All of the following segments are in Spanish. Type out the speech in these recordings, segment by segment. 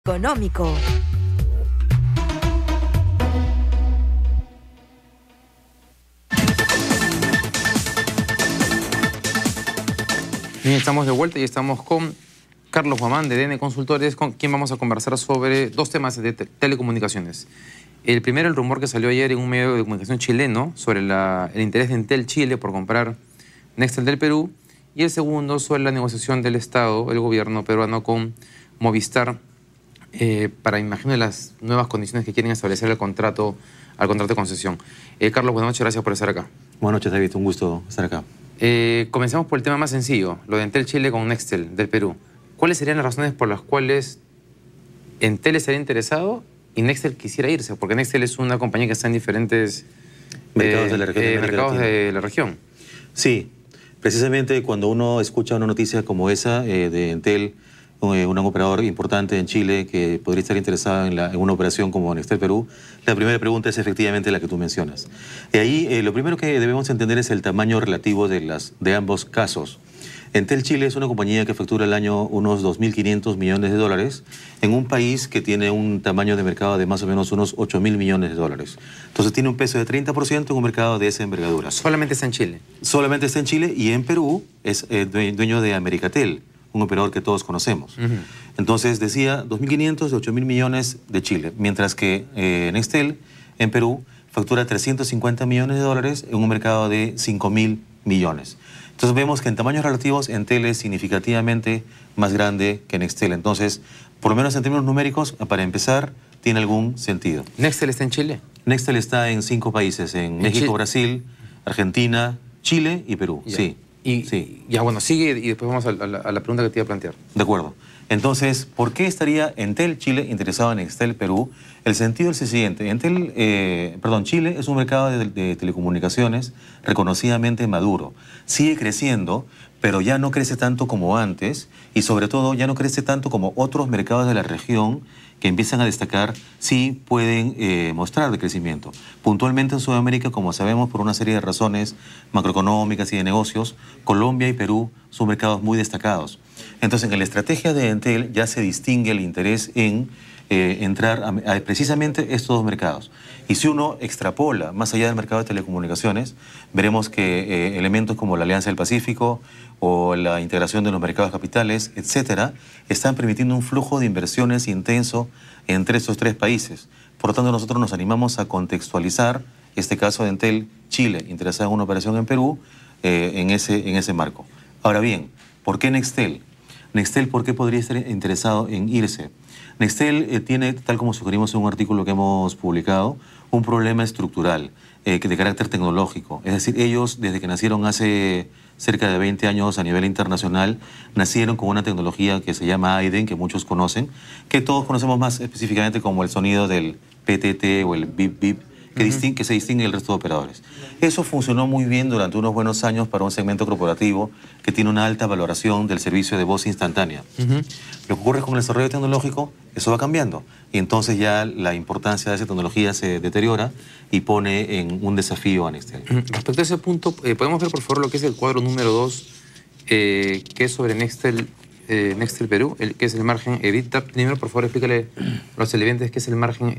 Económico. Bien, estamos de vuelta y estamos con Carlos Guamán de DN Consultores, con quien vamos a conversar sobre dos temas de telecomunicaciones. El primero, el rumor que salió ayer en un medio de comunicación chileno sobre el interés de Entel Chile por comprar Nextel del Perú. Y el segundo, sobre la negociación del Estado, el gobierno peruano, con Movistar para, imagino, las nuevas condiciones que quieren establecer al contrato de concesión. Carlos, buenas noches, gracias por estar acá. Buenas noches, David, un gusto estar acá. Comencemos por el tema más sencillo, lo de Entel Chile con Nextel del Perú. ¿Cuáles serían las razones por las cuales Entel estaría interesado y Nextel quisiera irse? Porque Nextel es una compañía que está en diferentes mercados de la región. Sí, precisamente cuando uno escucha una noticia como esa de Entel, un operador importante en Chile que podría estar interesado en una operación como Nextel Perú, la primera pregunta es efectivamente la que tú mencionas. Y ahí lo primero que debemos entender es el tamaño relativo de ambos casos. Entel Chile es una compañía que factura al año unos 2.500 millones de dólares en un país que tiene un tamaño de mercado de más o menos unos 8.000 millones de dólares. Entonces tiene un peso de 30% en un mercado de esa envergadura. ¿Solamente está en Chile? Solamente está en Chile, y en Perú es dueño de Americatel, un operador que todos conocemos. Entonces decía 2.500 de 8.000 millones de Chile, mientras que Nextel en Perú factura 350 millones de dólares en un mercado de 5.000 millones. Entonces vemos que en tamaños relativos Entel es significativamente más grande que Nextel. Entonces, por lo menos en términos numéricos, para empezar, tiene algún sentido. ¿Nextel está en Chile? Nextel está en 5 países, en México, Brasil, Argentina, Chile y Perú. Ya. Sí. Sí. Ya, bueno, sigue y después vamos a la pregunta que te iba a plantear. De acuerdo. Entonces, ¿por qué estaría Entel Chile interesado en Nextel Perú? El sentido es el siguiente. Chile es un mercado de telecomunicaciones reconocidamente maduro. Sigue creciendo, pero ya no crece tanto como antes, y sobre todo ya no crece tanto como otros mercados de la región que empiezan a destacar, sí pueden mostrar de crecimiento. Puntualmente en Sudamérica, como sabemos, por una serie de razones macroeconómicas y de negocios, Colombia y Perú son mercados muy destacados. Entonces, en la estrategia de Entel ya se distingue el interés en entrar a precisamente estos dos mercados. Y si uno extrapola más allá del mercado de telecomunicaciones, veremos que elementos como la Alianza del Pacífico o la integración de los mercados capitales, etcétera, están permitiendo un flujo de inversiones intenso entre estos tres países. Por lo tanto, nosotros nos animamos a contextualizar este caso de Entel Chile, interesado en una operación en Perú, en ese marco. Ahora bien, ¿por qué Nextel? Nextel, ¿por qué podría estar interesado en irse? Nextel tiene, tal como sugerimos en un artículo que hemos publicado, un problema estructural de carácter tecnológico. Es decir, ellos, desde que nacieron hace cerca de 20 años a nivel internacional, nacieron con una tecnología que se llama AIDEN, que muchos conocen, que todos conocemos más específicamente como el sonido del PTT o el bip bip, que se distingue del resto de operadores. Eso funcionó muy bien durante unos buenos años para un segmento corporativo que tiene una alta valoración del servicio de voz instantánea. Lo que ocurre con el desarrollo tecnológico, eso va cambiando, y entonces ya la importancia de esa tecnología se deteriora y pone en un desafío a Nextel. Respecto a ese punto, ¿podemos ver por favor lo que es el cuadro número 2, que es sobre Nextel Perú, que es el margen EBITDA? Primero, por favor, explícale a los televidentes qué es el margen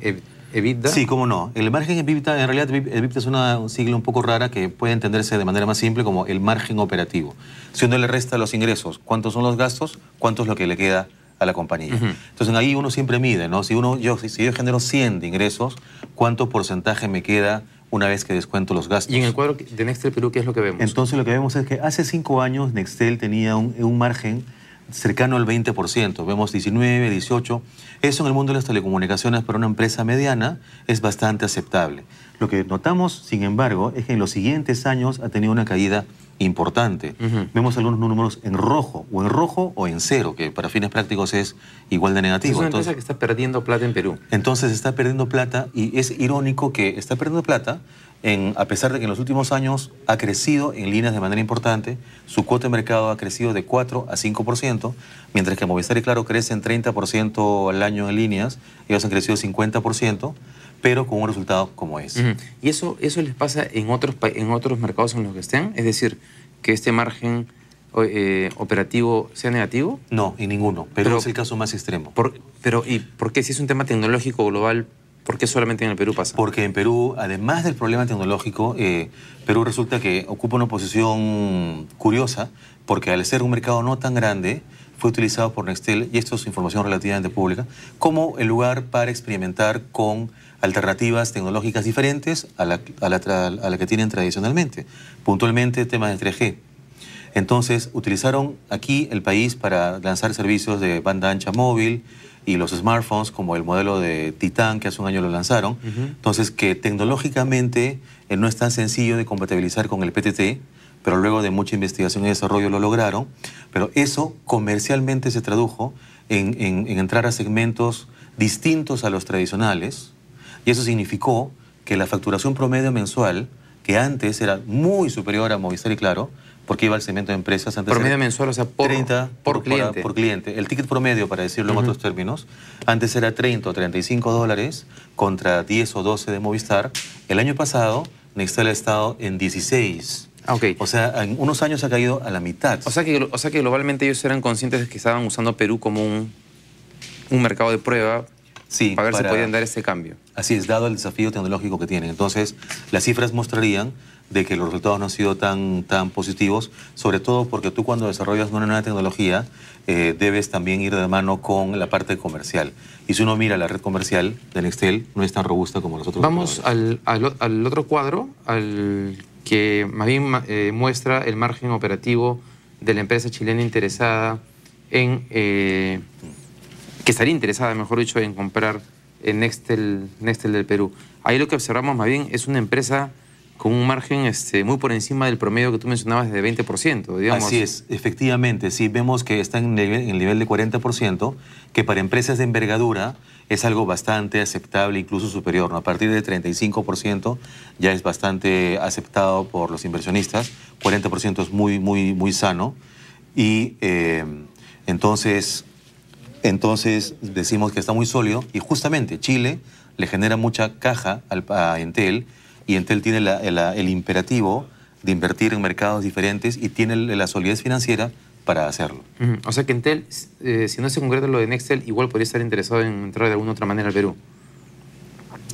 EBITDA. Sí, cómo no. El margen EBITDA, en realidad el EBITDA es una sigla un poco rara que puede entenderse de manera más simple como el margen operativo. Si uno le resta los ingresos, ¿cuántos son los gastos? ¿Cuánto es lo que le queda a la compañía? Entonces ahí uno siempre mide, ¿no? Si yo genero 100 de ingresos, ¿cuánto porcentaje me queda una vez que descuento los gastos? Y en el cuadro de Nextel Perú, ¿qué es lo que vemos? Entonces lo que vemos es que hace 5 años Nextel tenía un margen cercano al 20%, vemos 19, 18. Eso en el mundo de las telecomunicaciones para una empresa mediana es bastante aceptable. Lo que notamos, sin embargo, es que en los siguientes años ha tenido una caída importante. Vemos algunos números en rojo o en cero, que para fines prácticos es igual de negativo. Es una empresa que está perdiendo plata en Perú. Entonces está perdiendo plata, y es irónico que está perdiendo plata a pesar de que en los últimos años ha crecido en líneas de manera importante. Su cuota de mercado ha crecido de 4 a 5%, mientras que Movistar y Claro crecen 30% al año en líneas. Ellos han crecido 50%, pero con un resultado como es. ¿Y eso les pasa en otros mercados en los que estén? Es decir, que este margen operativo sea negativo? No, en ninguno. Pero es el caso más extremo. ¿Y por qué si es un tema tecnológico global, por qué solamente en el Perú pasa? Porque en Perú, además del problema tecnológico, Perú resulta que ocupa una posición curiosa, porque al ser un mercado no tan grande, fue utilizado por Nextel, y esto es información relativamente pública, como el lugar para experimentar con alternativas tecnológicas diferentes a la que tienen tradicionalmente. Puntualmente, temas de 3G. Entonces, utilizaron aquí el país para lanzar servicios de banda ancha móvil y los smartphones, como el modelo de Titán, que hace un año lo lanzaron. Entonces, que tecnológicamente no es tan sencillo de compatibilizar con el PTT, pero luego de mucha investigación y desarrollo lo lograron. Pero eso comercialmente se tradujo en entrar a segmentos distintos a los tradicionales, y eso significó que la facturación promedio mensual, que antes era muy superior a Movistar y Claro, porque iba al segmento de empresas antes. Promedio mensual, o sea, por cliente. Por cliente. El ticket promedio, para decirlo en otros términos, antes era 30 o 35 dólares contra 10 o 12 de Movistar. El año pasado, Nextel ha estado en 16. O sea, en unos años ha caído a la mitad. O sea que globalmente ellos eran conscientes de que estaban usando Perú como un mercado de prueba. Sí, para ver si podían dar ese cambio. Así es, dado el desafío tecnológico que tienen. Entonces, las cifras mostrarían de que los resultados no han sido tan positivos, sobre todo porque tú cuando desarrollas una nueva tecnología debes también ir de la mano con la parte comercial. Y si uno mira la red comercial de Nextel, no es tan robusta como los otros. Vamos al otro cuadro, al que más bien muestra el margen operativo de la empresa chilena interesada en... que estaría interesada, mejor dicho, en comprar Nextel del Perú. Ahí lo que observamos más bien es una empresa con un margen muy por encima del promedio que tú mencionabas de 20%, digamos. Así es, efectivamente, sí, vemos que está en el nivel de 40%, que para empresas de envergadura es algo bastante aceptable, incluso superior, ¿no? A partir de 35% ya es bastante aceptado por los inversionistas, 40% es muy sano, y entonces decimos que está muy sólido, y justamente Chile le genera mucha caja a Entel, y Entel tiene el imperativo de invertir en mercados diferentes y tiene la solidez financiera para hacerlo. O sea que Entel, si no se concreta lo de Nextel, igual podría estar interesado en entrar de alguna otra manera al Perú.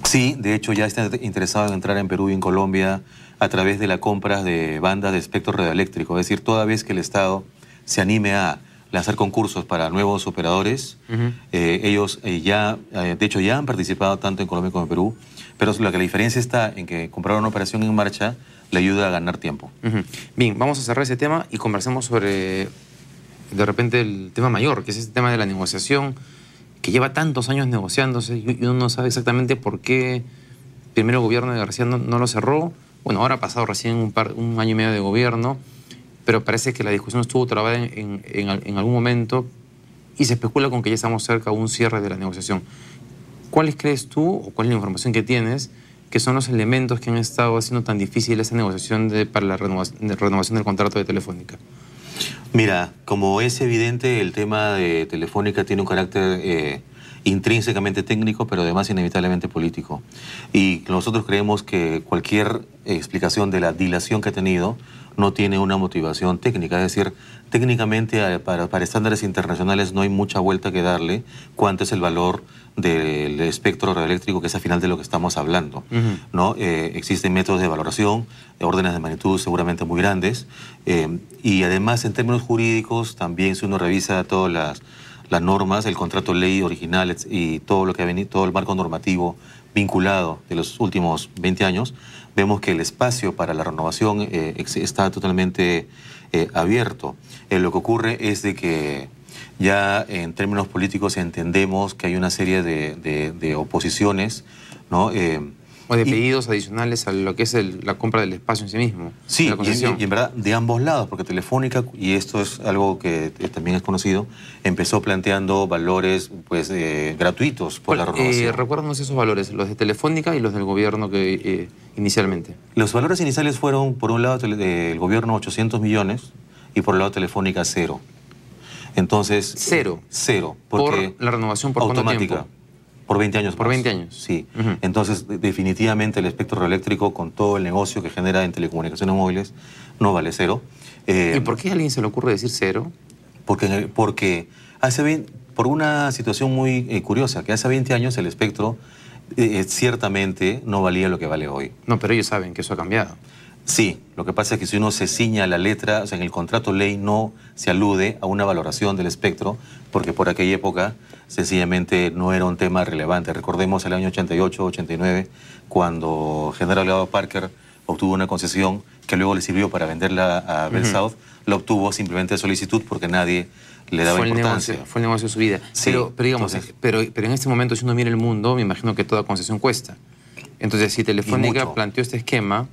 Sí, de hecho ya está interesado en entrar en Perú y en Colombia a través de la compra de bandas de espectro radioeléctrico. Es decir, toda vez que el Estado se anime a lanzar concursos para nuevos operadores, ellos de hecho ya han participado tanto en Colombia como en Perú, pero la diferencia está en que comprar una operación en marcha le ayuda a ganar tiempo. Bien, vamos a cerrar ese tema y conversemos sobre, de repente, el tema mayor, que es este tema de la negociación, que lleva tantos años negociándose y uno no sabe exactamente por qué primero el gobierno de García no lo cerró. Bueno, ahora ha pasado recién un año y medio de gobierno, pero parece que la discusión estuvo trabada en algún momento y se especula con que ya estamos cerca de un cierre de la negociación. ¿Cuáles crees tú, o cuál es la información que tienes, que son los elementos que han estado haciendo tan difícil esa negociación para la renovación del contrato de Telefónica? Mira, como es evidente, el tema de Telefónica tiene un carácter intrínsecamente técnico, pero además inevitablemente político. Y nosotros creemos que cualquier explicación de la dilación que ha tenido no tiene una motivación técnica. Es decir, técnicamente para estándares internacionales no hay mucha vuelta que darle cuánto es el valor del espectro radioeléctrico, que es al final de lo que estamos hablando, ¿no? Existen métodos de valoración, de órdenes de magnitud seguramente muy grandes, y además en términos jurídicos también, si uno revisa todas las normas, el contrato ley original y todo lo que ha venido, todo el marco normativo vinculado de los últimos 20 años, vemos que el espacio para la renovación está totalmente abierto. Lo que ocurre es de que ya en términos políticos entendemos que hay una serie de oposiciones, ¿no? O de pedidos adicionales a lo que es la compra del espacio en sí mismo. Sí, y en verdad de ambos lados, porque Telefónica, y esto es algo que también es conocido, empezó planteando valores pues gratuitos por la renovación. Recuérdanos esos valores, los de Telefónica y los del gobierno que inicialmente. Los valores iniciales fueron, por un lado, del gobierno 800 millones y por el lado Telefónica 0. Entonces... ¿Cero? Cero. Porque ¿por la renovación por automática. cuánto tiempo? Por 20 años Por más. 20 años. Sí. Ujú. Entonces, definitivamente el espectro radioeléctrico, con todo el negocio que genera en telecomunicaciones móviles, no vale cero. ¿Y por qué a alguien se le ocurre decir cero? Porque por una situación muy curiosa, que hace 20 años el espectro ciertamente no valía lo que vale hoy. No, pero ellos saben que eso ha cambiado. Sí, lo que pasa es que si uno se ciña a la letra, o sea, en el contrato ley no se alude a una valoración del espectro, porque por aquella época sencillamente no era un tema relevante. Recordemos el año 88, 89, cuando General Leonardo Parker obtuvo una concesión que luego le sirvió para venderla a Bell South, la obtuvo simplemente de solicitud porque nadie le daba importancia. Fue el negocio de su vida. Sí, pero digamos, entonces, pero en este momento, si uno mira el mundo, me imagino que toda concesión cuesta. Entonces, si Telefónica mucho. planteó este esquema,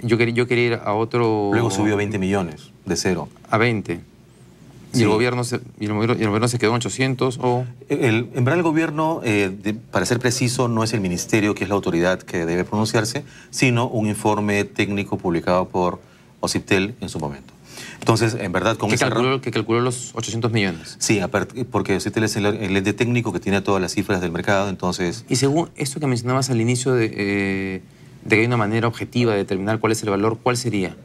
yo quería ir a otro... Luego subió a 20 millones, de cero. A 20. Y Sí. el gobierno se quedó en 800 o... En verdad el gobierno, para ser preciso, no es el ministerio que es la autoridad que debe pronunciarse, sino un informe técnico publicado por OCIPTEL en su momento. Entonces, en verdad, con esa... que calculó los 800 millones. Sí, porque OCIPTEL es el ente técnico que tiene todas las cifras del mercado, entonces... Y según esto que mencionabas al inicio de que hay una manera objetiva de determinar cuál es el valor, ¿cuál sería?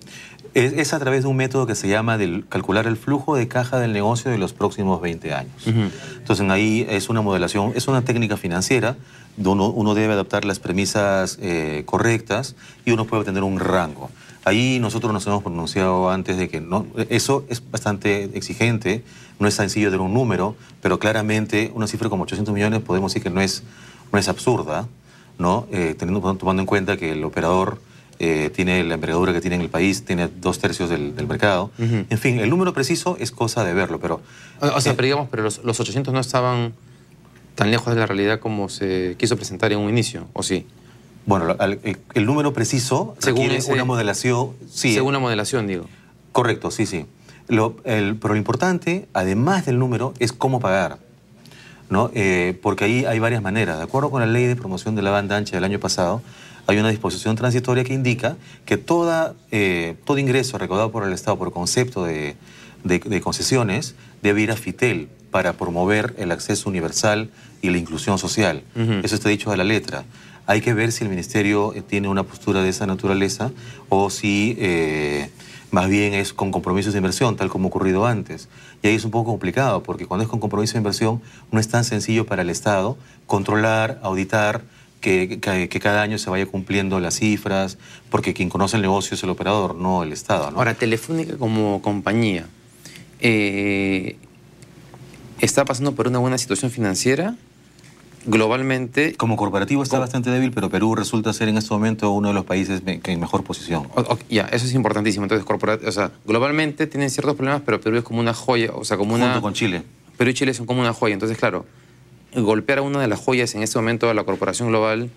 Es a través de un método que se llama calcular el flujo de caja del negocio de los próximos 20 años. Entonces ahí es una modelación, es una técnica financiera donde uno debe adaptar las premisas correctas y uno puede obtener un rango. Ahí nosotros nos hemos pronunciado antes de que no, eso es bastante exigente, no es sencillo dar un número, pero claramente una cifra como 800 millones podemos decir que no es absurda, ¿no? Tomando en cuenta que el operador tiene la envergadura que tiene en el país, tiene 2/3 del mercado. En fin, el número preciso es cosa de verlo, pero... O sea, pero digamos, pero los 800 no estaban tan lejos de la realidad como se quiso presentar en un inicio, ¿o sí? Bueno, el número preciso requiere una modelación... Sí, según la modelación, digo. Correcto, sí, sí. Pero lo importante, además del número, es cómo pagar, ¿no? Porque ahí hay varias maneras. De acuerdo con la ley de promoción de la banda ancha del año pasado, hay una disposición transitoria que indica que todo ingreso recaudado por el Estado por concepto de concesiones debe ir a FITEL para promover el acceso universal y la inclusión social. Eso está dicho a la letra. Hay que ver si el Ministerio tiene una postura de esa naturaleza o si más bien es con compromisos de inversión, tal como ha ocurrido antes. Y ahí es un poco complicado, porque cuando es con compromiso de inversión no es tan sencillo para el Estado controlar, auditar, que cada año se vaya cumpliendo las cifras, porque quien conoce el negocio es el operador, no el Estado, ¿no? Ahora, Telefónica como compañía, ¿está pasando por una buena situación financiera? Globalmente... Como corporativo está bastante débil, pero Perú resulta ser en este momento uno de los países en mejor posición. Ya, eso es importantísimo. Entonces, o sea, globalmente tienen ciertos problemas, pero Perú es como una joya, o sea, como una... Junto con Chile. Perú y Chile son como una joya. Entonces, claro, golpear a una de las joyas en este momento a la corporación global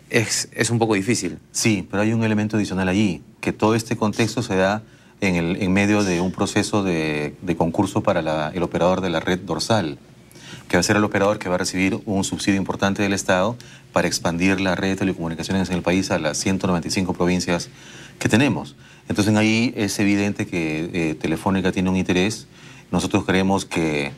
es un poco difícil. Sí, pero hay un elemento adicional allí, que todo este contexto se da en medio de un proceso de concurso para el operador de la red dorsal, que va a ser el operador que va a recibir un subsidio importante del Estado para expandir la red de telecomunicaciones en el país a las 195 provincias que tenemos. Entonces ahí es evidente que Telefónica tiene un interés. Nosotros creemos que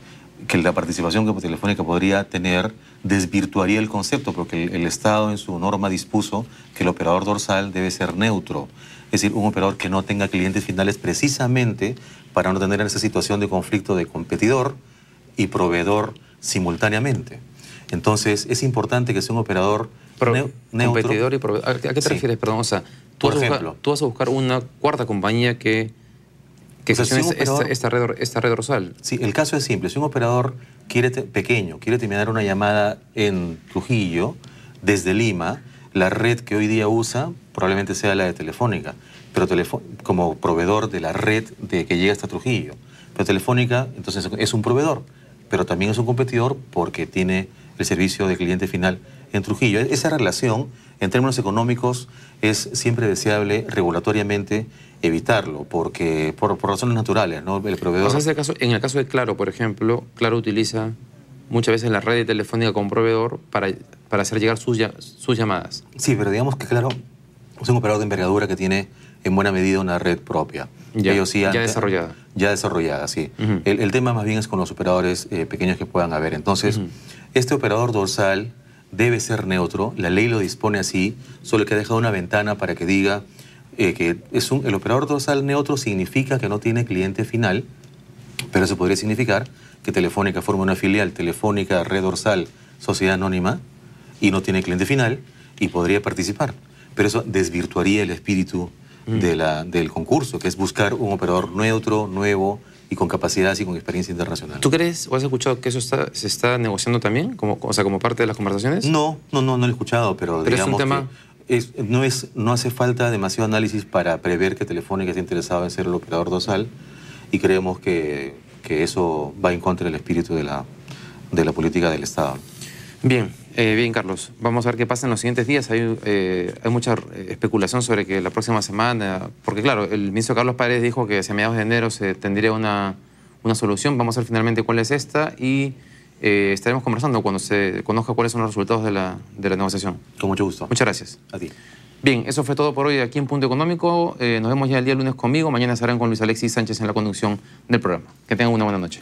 la participación que Telefónica podría tener desvirtuaría el concepto, porque el Estado en su norma dispuso que el operador dorsal debe ser neutro, es decir, un operador que no tenga clientes finales precisamente para no tener esa situación de conflicto de competidor y proveedor simultáneamente. Entonces es importante que sea un operador neutro. Competidor y proveedor. ¿A qué te refieres? Perdón, o sea, tú vas a buscar una cuarta compañía que gestione esta red dorsal. Sí, el caso es simple. Si un operador pequeño quiere terminar una llamada en Trujillo, desde Lima, la red que hoy día usa probablemente sea la de Telefónica, pero como proveedor de la red que llega hasta Trujillo. Pero Telefónica, entonces, es un proveedor, pero también es un competidor porque tiene el servicio de cliente final en Trujillo. Esa relación, en términos económicos, es siempre deseable regulatoriamente evitarlo, porque por razones naturales, ¿no? El proveedor... O sea, en el caso de Claro, por ejemplo, Claro utiliza muchas veces la red de Telefónica como proveedor para hacer llegar sus llamadas. Sí, pero digamos que Claro es un operador de envergadura que tiene en buena medida una red propia. Ya, Ellos sí ya desarrollada. Ya desarrollada, sí. El tema más bien es con los operadores pequeños que puedan haber. Entonces, este operador dorsal debe ser neutro, la ley lo dispone así, solo que ha dejado una ventana para que diga que el operador dorsal neutro significa que no tiene cliente final, pero eso podría significar que Telefónica forma una filial, Telefónica Red Dorsal Sociedad Anónima, y no tiene cliente final, y podría participar. Pero eso desvirtuaría el espíritu del concurso, que es buscar un operador neutro, nuevo, y con capacidades y con experiencia internacional. ¿Tú crees o has escuchado que eso se está negociando también, como parte de las conversaciones? No lo he escuchado, pero digamos es un tema... que no hace falta demasiado análisis para prever que Telefónica está interesado en ser el operador dorsal, y creemos que eso va en contra del espíritu de la política del Estado. Bien, Carlos. Vamos a ver qué pasa en los siguientes días. Hay mucha especulación sobre que la próxima semana... Porque claro, el ministro Carlos Paredes dijo que hacia mediados de enero se tendría una solución. Vamos a ver finalmente cuál es esta y estaremos conversando cuando se conozca cuáles son los resultados de la negociación. Con mucho gusto. Muchas gracias. A ti. Bien, eso fue todo por hoy aquí en Punto Económico. Nos vemos ya el día lunes conmigo. Mañana estarán con Luis Alexis Sánchez en la conducción del programa. Que tengan una buena noche.